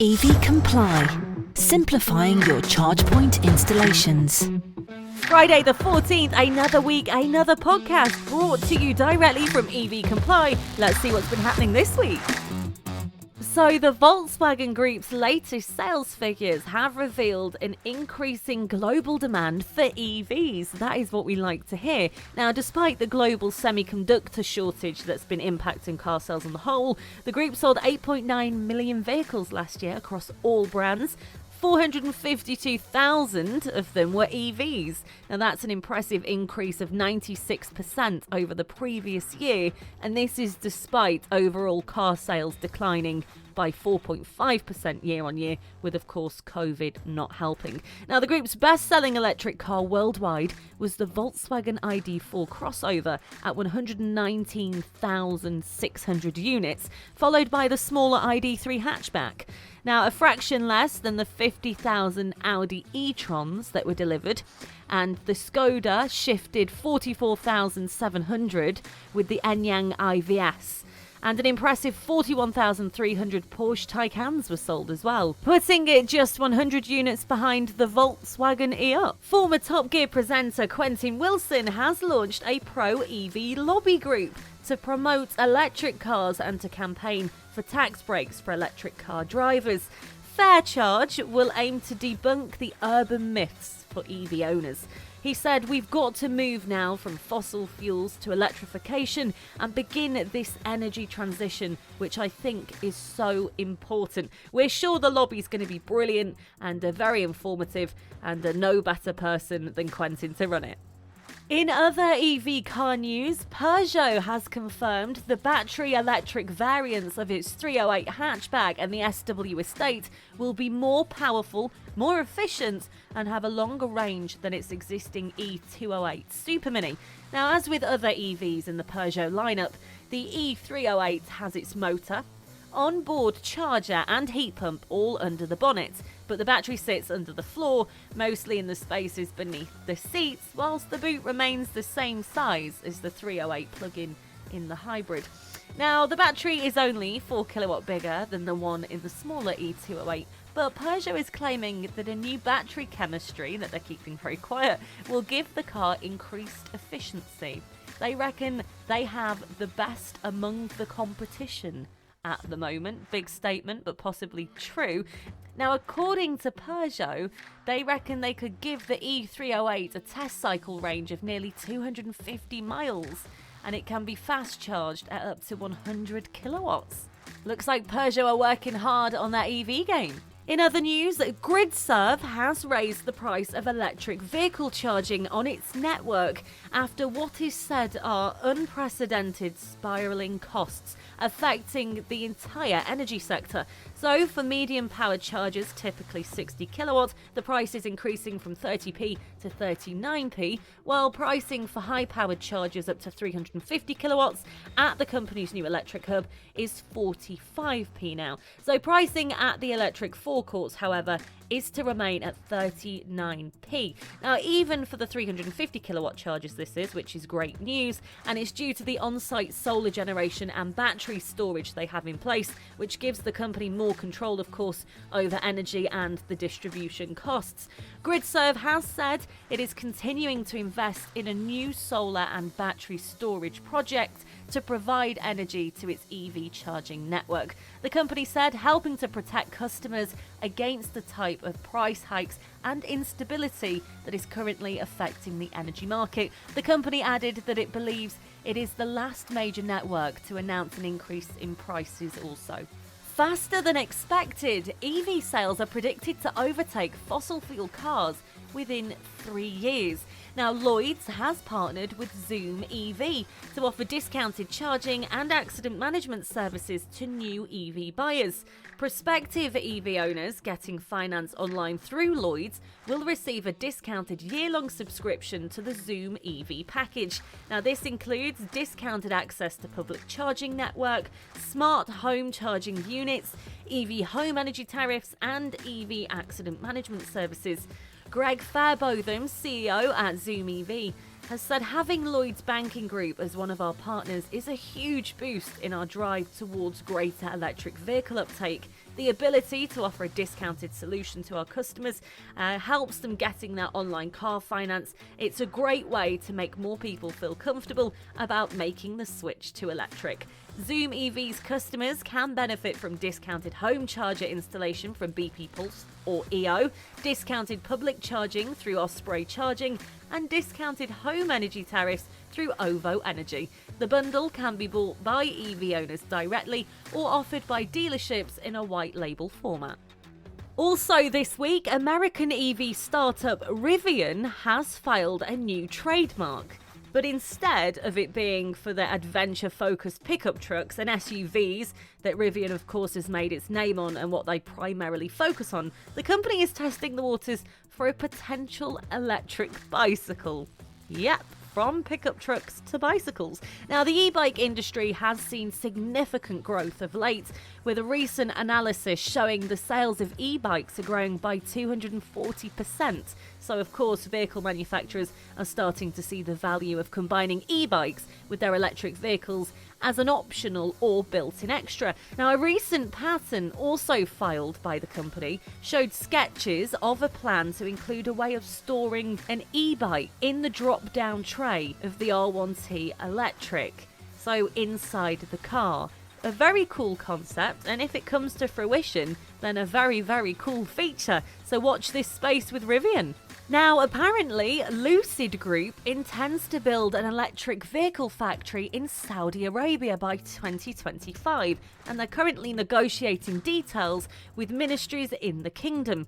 EVComply, simplifying your charge point installations. Friday the 14th, another week, another podcast brought to you directly from EVComply. Let's see what's been happening this week. So the Volkswagen Group's latest sales figures have revealed an increasing global demand for EVs. That is what we like to hear. Now, despite the global semiconductor shortage that's been impacting car sales on the whole, the group sold 8.9 million vehicles last year across all brands. 452,000 of them were EVs. Now that's an impressive increase of 96% over the previous year, and this is despite overall car sales declining by 4.5% year on year, with of course COVID not helping. Now the group's best-selling electric car worldwide was the Volkswagen ID.4 crossover at 119,600 units, followed by the smaller ID.3 hatchback. Now, a fraction less than the 50,000 Audi e-trons that were delivered, and the Skoda shifted 44,700 with the Enyaq iVS. And an impressive 41,300 Porsche Taycans were sold as well, putting it just 100 units behind the Volkswagen e-up. Former Top Gear presenter Quentin Willson has launched a pro-EV lobby group to promote electric cars and to campaign for tax breaks for electric car drivers. FairCharge will aim to debunk the urban myths for EV owners. He said, "We've got to move now from fossil fuels to electrification and begin this energy transition, which I think is so important." We're sure the lobby's going to be brilliant and very informative, and no better person than Quentin to run it. In other EV car news, Peugeot has confirmed the battery electric variants of its 308 hatchback and the SW Estate will be more powerful, more efficient, and have a longer range than its existing E208 Super Mini. Now, as with other EVs in the Peugeot lineup, the E308 has its motor, onboard charger and heat pump all under the bonnet, but the battery sits under the floor, mostly in the spaces beneath the seats, whilst the boot remains the same size as the 308 plug-in in the hybrid. Now, the battery is only 4 kilowatt bigger than the one in the smaller E208, but Peugeot is claiming that a new battery chemistry that they're keeping very quiet will give the car increased efficiency. They reckon they have the best among the competition at the moment. Big statement, but possibly true. Now, according to Peugeot, they reckon they could give the E308 a test cycle range of nearly 250 miles, and it can be fast charged at up to 100 kilowatts. Looks like Peugeot are working hard on their EV game. In other news, GridServe has raised the price of electric vehicle charging on its network after what is said are unprecedented spiralling costs affecting the entire energy sector. So for medium-powered chargers, typically 60 kilowatts, the price is increasing from 30p to 39p, while pricing for high-powered chargers up to 350 kilowatts at the company's new electric hub is 45p now. So pricing at the electric forecourts, however, is to remain at 39p. Now, even for the 350 kilowatt chargers this is, which is great news, and it's due to the on-site solar generation and battery storage they have in place, which gives the company more control, of course, over energy and the distribution costs. GridServe has said it is continuing to invest in a new solar and battery storage project to provide energy to its EV charging network. The company said helping to protect customers against the type of price hikes and instability that is currently affecting the energy market. The company added that it believes it is the last major network to announce an increase in prices also. Faster than expected, EV sales are predicted to overtake fossil fuel cars within 3 years. Now, Lloyds has partnered with Zoom EV to offer discounted charging and accident management services to new EV buyers. Prospective EV owners getting finance online through Lloyds will receive a discounted year-long subscription to the Zoom EV package. Now, this includes discounted access to public charging network, smart home charging units, EV home energy tariffs, and EV accident management services. Greg Fairbotham, CEO at Zoom EV, has said having Lloyds Banking Group as one of our partners is a huge boost in our drive towards greater electric vehicle uptake The ability to offer a discounted solution to our customers helps them getting their online car finance. It's a great way to make more people feel comfortable about making the switch to electric. Zoom EV's customers can benefit from discounted home charger installation from BP Pulse or EO, discounted public charging through Osprey Charging, and discounted home energy tariffs through OVO Energy. The bundle can be bought by EV owners directly or offered by dealerships in a white label format. Also this week, American EV startup Rivian has filed a new trademark. But instead of it being for their adventure-focused pickup trucks and SUVs that Rivian, of course, has made its name on and what they primarily focus on, the company is testing the waters for a potential electric bicycle. Yep. From pickup trucks to bicycles. Now, the e-bike industry has seen significant growth of late, with a recent analysis showing the sales of e-bikes are growing by 240%. So, of course, vehicle manufacturers are starting to see the value of combining e-bikes with their electric vehicles as an optional or built-in extra. Now, a recent patent also filed by the company showed sketches of a plan to include a way of storing an e-bike in the drop-down tray of the R1T electric, so inside the car. A very cool concept, and if it comes to fruition, then a very, very cool feature. So watch this space with Rivian. Now, apparently, Lucid Group intends to build an electric vehicle factory in Saudi Arabia by 2025, and they're currently negotiating details with ministries in the kingdom.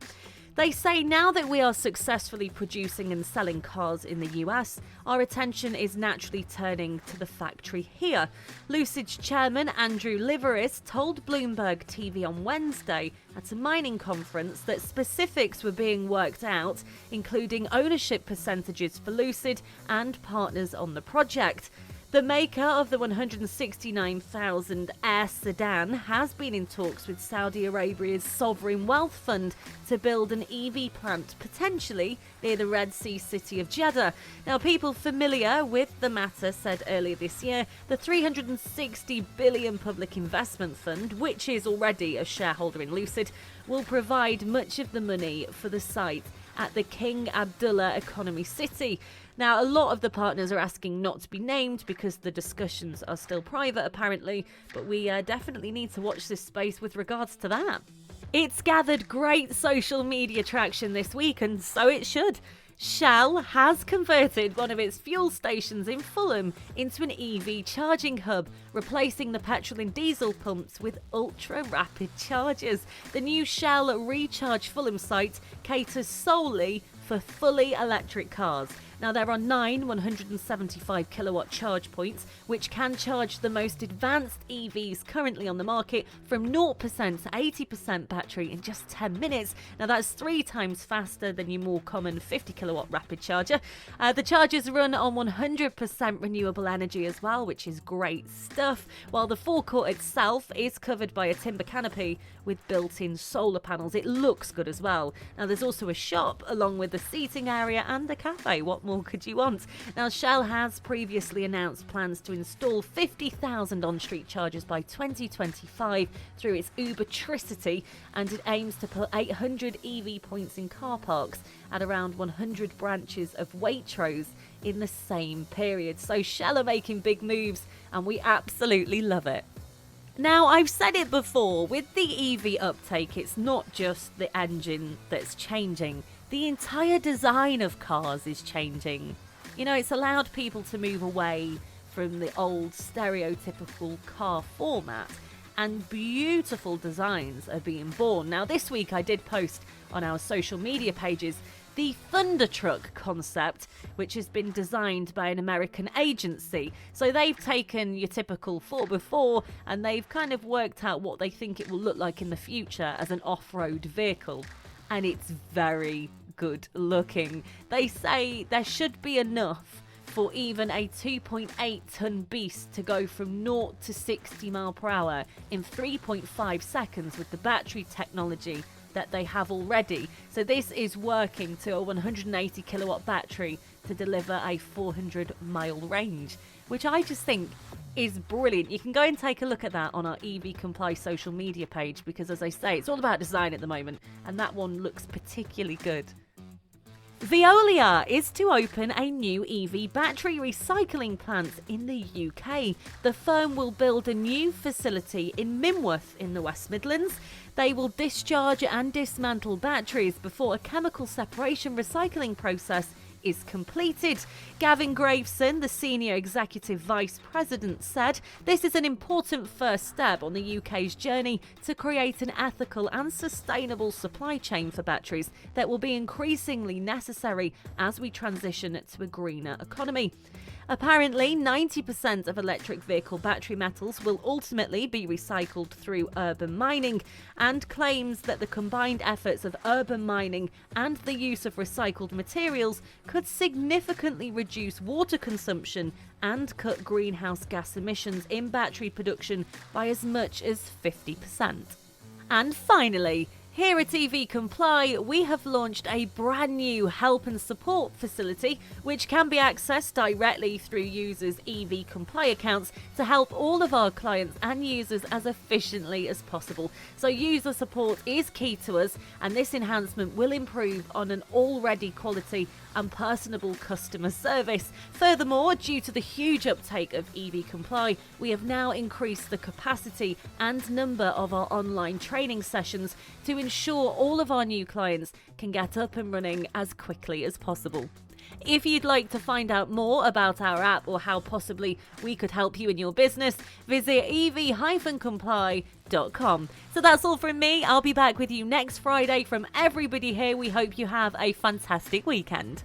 They say now that we are successfully producing and selling cars in the US, our attention is naturally turning to the factory here. Lucid's chairman Andrew Liveris told Bloomberg TV on Wednesday at a mining conference that specifics were being worked out, including ownership percentages for Lucid and partners on the project. The maker of the 169,000 Air sedan has been in talks with Saudi Arabia's sovereign wealth fund to build an EV plant potentially near the Red Sea city of Jeddah. Now, people familiar with the matter said earlier this year the 360 billion public investment fund, which is already a shareholder in Lucid, will provide much of the money for the site at the King Abdullah Economy City. Now, a lot of the partners are asking not to be named because the discussions are still private, apparently, but we definitely need to watch this space with regards to that. It's gathered great social media traction this week, and so it should. Shell has converted one of its fuel stations in Fulham into an EV charging hub, replacing the petrol and diesel pumps with ultra-rapid chargers. The new Shell Recharge Fulham site caters solely for fully electric cars. Now, there are 9 175 kilowatt charge points, which can charge the most advanced EVs currently on the market from 0% to 80% battery in just 10 minutes. Now, that's 3 times faster than your more common 50 kilowatt rapid charger. The chargers run on 100% renewable energy as well, which is great stuff, while the forecourt itself is covered by a timber canopy with built-in solar panels. It looks good as well. Now, there's also a shop along with a seating area and a cafe. What more could you want? Now, Shell has previously announced plans to install 50,000 on-street chargers by 2025 through its Ubertricity, and it aims to put 800 EV points in car parks at around 100 branches of Waitrose in the same period. So Shell are making big moves, and we absolutely love it. Now, I've said it before, with the EV uptake, it's not just the engine that's changing. The entire design of cars is changing. You know, it's allowed people to move away from the old stereotypical car format, and beautiful designs are being born. Now, this week I did post on our social media pages the Thunder Truck concept, which has been designed by an American agency. So they've taken your typical 4x4 and they've kind of worked out what they think it will look like in the future as an off-road vehicle. And it's very good looking. They say there should be enough for even a 2.8 ton beast to go from 0 to 60 mile per hour in 3.5 seconds with the battery technology that they have already. So this is working to a 180 kilowatt battery to deliver a 400 mile range, which I just think is brilliant. You can go and take a look at that on our EVComply social media page because, as I say, it's all about design at the moment, and that one looks particularly good. Veolia is to open a new EV battery recycling plant in the UK. The firm will build a new facility in Minworth in the West Midlands. They will discharge and dismantle batteries before a chemical separation recycling process is completed. Gavin Graveson, the Senior Executive Vice President, said this is an important first step on the UK's journey to create an ethical and sustainable supply chain for batteries that will be increasingly necessary as we transition to a greener economy. Apparently, 90% of electric vehicle battery metals will ultimately be recycled through urban mining, and claims that the combined efforts of urban mining and the use of recycled materials could significantly reduce water consumption and cut greenhouse gas emissions in battery production by as much as 50%. And finally, here at EVComply, we have launched a brand new help and support facility which can be accessed directly through users' EVComply accounts to help all of our clients and users as efficiently as possible. So user support is key to us, and this enhancement will improve on an already quality and personable customer service. Furthermore, due to the huge uptake of EVComply, we have now increased the capacity and number of our online training sessions to ensure all of our new clients can get up and running as quickly as possible. If you'd like to find out more about our app or how possibly we could help you in your business, visit ev-comply.com. So that's all from me. I'll be back with you next Friday. From everybody here, we hope you have a fantastic weekend.